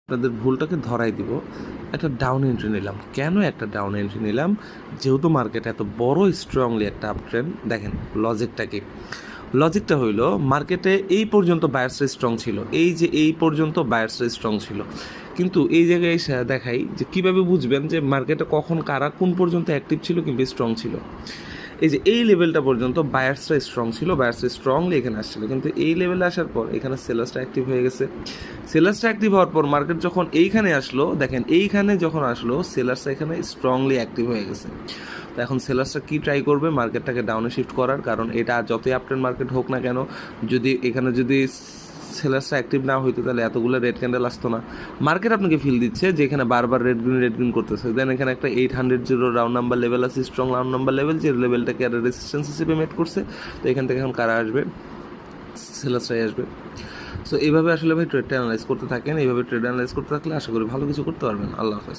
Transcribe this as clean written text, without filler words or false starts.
আপনাদের ভুলটাকে ধরাই দিব। একটা ডাউন এন্ট্রি নিলাম। কেন একটা ডাউন এন্ট্রি নিলাম? যেহেতু মার্কেটে এত বড় স্ট্রংলি একটা আপ ট্রেন্ড, দেখেন লজিকটা কি? লজিকটা হইলো মার্কেটে এই পর্যন্ত বায়ার্সরা স্ট্রং ছিল। এই যে এই পর্যন্ত বায়ার্সরা স্ট্রং ছিল। কিন্তু এই জায়গায় এসে দেখাই যে কীভাবে বুঝবেন যে মার্কেটে কখন কারা কোন পর্যন্ত অ্যাক্টিভ ছিল কিংবা স্ট্রং ছিল। এই যে এই লেভেলটা পর্যন্ত বায়ার্সরা স্ট্রং ছিল, বায়ার্সরা স্ট্রংলি এখানে আসছিল, কিন্তু এই লেভেলে আসার পর এখানে সেলার্সটা অ্যাক্টিভ হয়ে গেছে। সেলার্সটা অ্যাক্টিভ হওয়ার পর মার্কেট যখন এইখানে আসলো, দেখেন এইখানে যখন আসলো সেলার্সটা এখানে স্ট্রংলি অ্যাক্টিভ হয়ে গেছে। তো এখন সেলার্সটা কী ট্রাই করবে? মার্কেটটাকে ডাউনে শিফট করার, কারণ এটা যতই আপট্রেন্ড মার্কেট হোক না কেন, যদি এখানে যদি সেলার্সটা অ্যাক্টিভ না হইতো তাহলে এতগুলো রেড ক্যান্ডেল আসতো না। মার্কেট আপনাকে ফিল দিচ্ছে যে এখানে বারবার রেড গ্রিন করতেছে। দেন এখানে একটা 800 রাউন্ড নাম্বার লেভেল আছে, স্ট্রং রাউন্ড নাম্বার লেভেল, যে লেভেলটাকে আর রেজিস্ট্যান্স হিসেবে মেট করছে। তো এখান থেকে এখন কারা আসবে? সেলার্সরাই আসবে। সো এইভাবে আসলে ভাই ট্রেডটা অ্যানালাইজ করতে থাকেন। এইভাবে ট্রেড অ্যানালাইজ করতে থাকলে আশা করি ভালো কিছু করতে পারবেন। আল্লাহ হাফেজ।